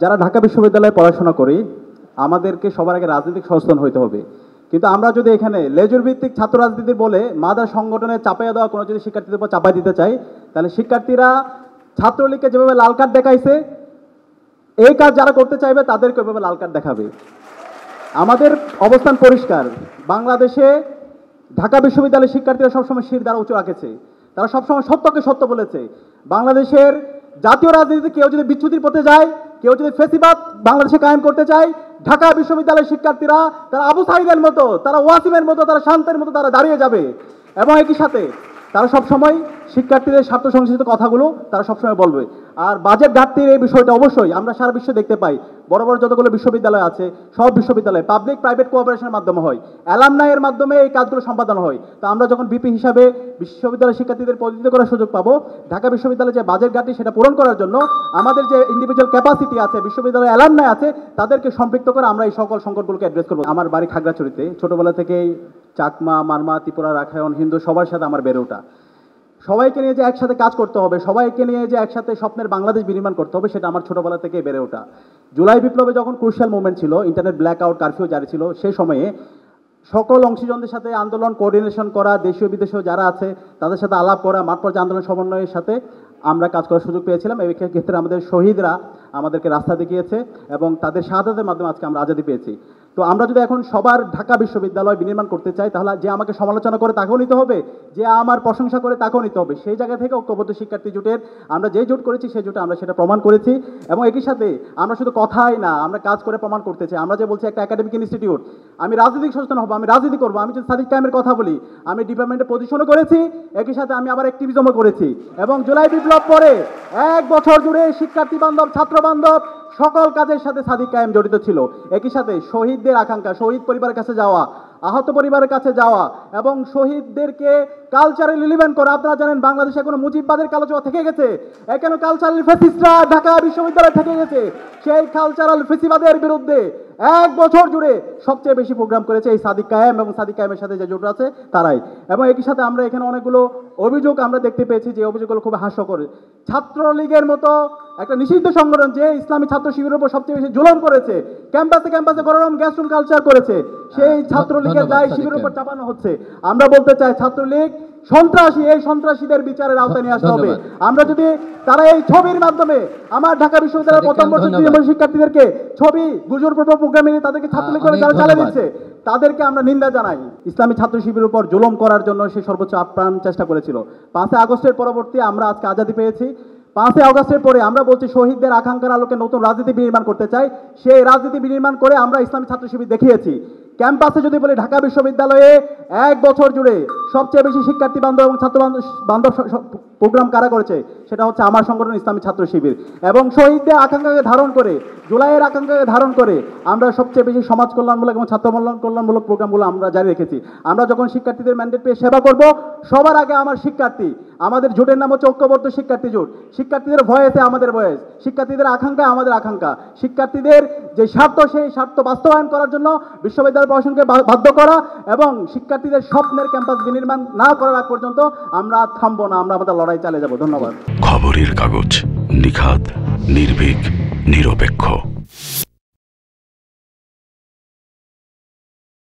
যারা ঢাকা বিশ্ববিদ্যালয়ে পড়াশোনা করি আমাদেরকে সবার আগে রাজনৈতিক সচেতন হইতে হবে। কিন্তু আমরা যদি এখানে লেজুর ভিত্তিক ছাত্র রাজনীতি বলে মাদার সংগঠনে চাপাইয়া দেওয়া কোনো যদি শিক্ষার্থীদের উপর চাপাই দিতে চাই, তাহলে শিক্ষার্থীরা ছাত্রলীগকে যেভাবে লাল কার্ড দেখাইছে এই কাজ যারা করতে চাইবে তাদেরকে ওইভাবে লাল কার্ড দেখাবে। আমাদের অবস্থান পরিষ্কার। বাংলাদেশে ঢাকা বিশ্ববিদ্যালয়ের শিক্ষার্থীরা সবসময় শির দ্বারা উঁচু রাখেছে, তারা সবসময় সত্যকে সত্য বলেছে। বাংলাদেশের জাতীয় রাজনীতিতে কেউ যদি বিচ্যুতির পথে যায়, কেউ যদি ফেসিবাদ বাংলাদেশে কায়েম করতে চায়, ঢাকা বিশ্ববিদ্যালয়ের শিক্ষার্থীরা তারা আবু সাঈদের মতো, তারা ওয়াসিমের মতো, তারা শান্তের মতো তারা দাঁড়িয়ে যাবে। এবং একই সাথে তারা সবসময় শিক্ষার্থীদের স্বার্থ সংশ্লিষ্ট কথাগুলো তারা সবসময় বলবে। আর বাজেট ঘাটতির এই বিষয়টা অবশ্যই আমরা সারা বিশ্বে দেখতে পাই। বড় বড় যতগুলো বিশ্ববিদ্যালয় আছে সব বিশ্ববিদ্যালয় পাবলিক প্রাইভেট কোঅপারেশনের মাধ্যমে হয়, অ্যালামনাইয়ের মাধ্যমে এই কাজগুলো সম্পাদন হয়। তো আমরা যখন বিপি হিসাবে বিশ্ববিদ্যালয় শিক্ষার্থীদের প্রতিনিধিত্ব করার সুযোগ পাবো, ঢাকা বিশ্ববিদ্যালয়ের যে বাজেট ঘাটতি সেটা পূরণ করার জন্য আমাদের যে ইন্ডিভিজুয়াল ক্যাপাসিটি আছে, বিশ্ববিদ্যালয় অ্যালামনাই আছে, তাদেরকে সম্পৃক্ত করে আমরা এই সকল সংকটগুলোকে অ্যাড্রেস করবো। আমার বাড়ি খাগড়াছড়িতে, ছোটবেলা থেকেই চাকমা, মারমা, ত্রিপুরা, রাখায়ন, হিন্দু সবার সাথে আমার বেড়ে ওঠা। সবাইকে নিয়ে যে একসাথে কাজ করতে হবে, সবাইকে নিয়ে যে একসাথে স্বপ্নের বাংলাদেশ বিনির্মাণ করতে হবে, সেটা আমার ছোটবেলা থেকে বেড়ে ওঠা। জুলাই বিপ্লবে যখন ক্রুশিয়াল মুভমেন্ট ছিল, ইন্টারনেট ব্ল্যাক আউট, কারফিউ জারি ছিল, সেই সময়ে সকল অংশীজনদের সাথে আন্দোলন কোঅর্ডিনেশন করা, দেশীয় বিদেশীয় যারা আছে তাদের সাথে আলাপ করা, মাঠ পর্যায়ে আন্দোলন সমন্বয়ের সাথে আমরা কাজ করার সুযোগ পেয়েছিলাম। এই ক্ষেত্রে আমাদের শহীদরা আমাদেরকে রাস্তা দেখিয়েছে এবং তাদের শাহাদাতের মাধ্যমে আজকে আমরা আজাদি পেয়েছি। তো আমরা যদি এখন সবার ঢাকা বিশ্ববিদ্যালয় বিনির্মাণ করতে চাই, তাহলে যে আমাকে সমালোচনা করে তাকেও নিতে হবে, যে আমার প্রশংসা করে তাকেও নিতে হবে। সেই জায়গা থেকে ঐক্যবদ্ধ শিক্ষার্থী জোটের আমরা যে জোট করেছি সেই জোটে আমরা সেটা প্রমাণ করেছি। এবং একই সাথে আমরা শুধু কথাই না, আমরা কাজ করে প্রমাণ করতে চাই। আমরা যে বলছি একটা একাডেমিক ইনস্টিটিউট, আমি রাজনৈতিক সচেতন হবো, আমি রাজনীতি করবো। আমি যদি সাদিক কায়েমের কথা বলি, আমি ডিপার্টমেন্টে পজিশনও করেছি, একই সাথে আমি আবার অ্যাক্টিভিজমও করেছি। এবং জুলাই বিপ্লব পরে 1 বছর জুড়ে শিক্ষার্থী বান্ধব, ছাত্র বান্ধব সকল কাজের সাথে সাদিক কায়েম জড়িত ছিল। একই সাথে শহীদদের আকাঙ্ক্ষা, শহীদ পরিবারের কাছে যাওয়া, আহত পরিবারের কাছে যাওয়া এবং শহীদদেরকে কালচারাল এলিমেন্ট করা। আপনারা জানেন বাংলাদেশে এখনো মুজিববাদের কালচার থেকে গেছে, এখনো কালচারাল ফেসিস্টরা ঢাকা বিশ্ববিদ্যালয়ে থেকে গেছে। সেই কালচারাল ফেসিবাদের বিরুদ্ধে 1 বছর জুড়ে সবচেয়ে বেশি প্রোগ্রাম করেছে এই সাদিক কায়েম এবং সাদিক কায়েমের সাথে যে জোট আছে তারাই। এবং একই সাথে আমরা এখানে অনেকগুলো অভিযোগ আমরা দেখতে পেয়েছি, যে অভিযোগগুলো খুব হাস্যকর। ছাত্রলীগের মতো একটা নিষিদ্ধ সংগঠন যে ইসলামী ছাত্র শিবিরের উপর সবচেয়ে বেশি জুলুম করেছে, ক্যাম্পাসে ক্যাম্পাসে গরম গ্যাসরুম কালচার করেছে, সেই ছাত্রলীগের দায় শিবিরের উপর চাপানো হচ্ছে। আমরা বলতে চাই ছাত্রলীগ সন্ত্রাসী, এই সন্ত্রাসীদের বিচারের আওতায় নিয়ে আসতে হবে। আমরা যদি তারা এই ছবির মাধ্যমে আমার ঢাকা বিশ্ববিদ্যালয়ের প্রথম বর্ষের শিক্ষার্থীদেরকে ছবি গুজর প্রোগ্রামে নিয়ে তাদেরকে ছাত্রলীগ করে যারা চালিয়ে দিচ্ছে তাদেরকে আমরা নিন্দা জানাই। ইসলামী ছাত্র শিবিরের উপর জুলুম করার জন্য সে সর্বোচ্চ আপ্রাণ চেষ্টা করেছিল। 5 আগস্টের পরবর্তী আমরা আজকে আজাদি পেয়েছি। 5 আগস্টের পরে আমরা বলছি শহীদদের আকাঙ্ক্ষার আলোকে নতুন রাজনীতি বিনির্মাণ করতে চাই। সেই রাজনীতি বিনির্মাণ করে আমরা ইসলামী ছাত্র শিবির দেখিয়েছি। ক্যাম্পাসে যদি বলি ঢাকা বিশ্ববিদ্যালয়ে 1 বছর জুড়ে সবচেয়ে বেশি শিক্ষার্থী বান্ধব এবং ছাত্র বান্ধব প্রোগ্রাম কারা করেছে, সেটা হচ্ছে আমার সংগঠন ইসলামী ছাত্র শিবির। এবং শহীদদের আকাঙ্ক্ষাকে ধারণ করে, জুলাইয়ের আকাঙ্ক্ষাকে ধারণ করে আমরা সবচেয়ে বেশি সমাজ কল্যাণমূলক এবং ছাত্র কল্যাণমূলক প্রোগ্রামগুলো আমরা জারি রেখেছি। আমরা যখন শিক্ষার্থীদের ম্যান্ডেট পেয়ে সেবা করব, সবার আগে আমার শিক্ষার্থী, আমাদের জোটের নাম হচ্ছে ঐক্যবদ্ধ শিক্ষার্থী জোট। শিক্ষার্থীদের ভয়েসে আমাদের ভয়েস, শিক্ষার্থীদের আকাঙ্ক্ষা আমাদের আকাঙ্ক্ষা, শিক্ষার্থীদের যে স্বার্থ সেই স্বার্থ বাস্তবায়ন করার জন্য বিশ্ববিদ্যালয় প্রশাসনকে বাধ্য করা এবং শিক্ষার্থীদের স্বপ্নের ক্যাম্পাস বিনির্মাণ না করার আগ পর্যন্ত আমরা থামবো না, আমরা আমাদের লড়াই চালিয়ে যাব। ধন্যবাদ। খবরের কাগজ, নিখাত, নির্ভীক, নিরপেক্ষ।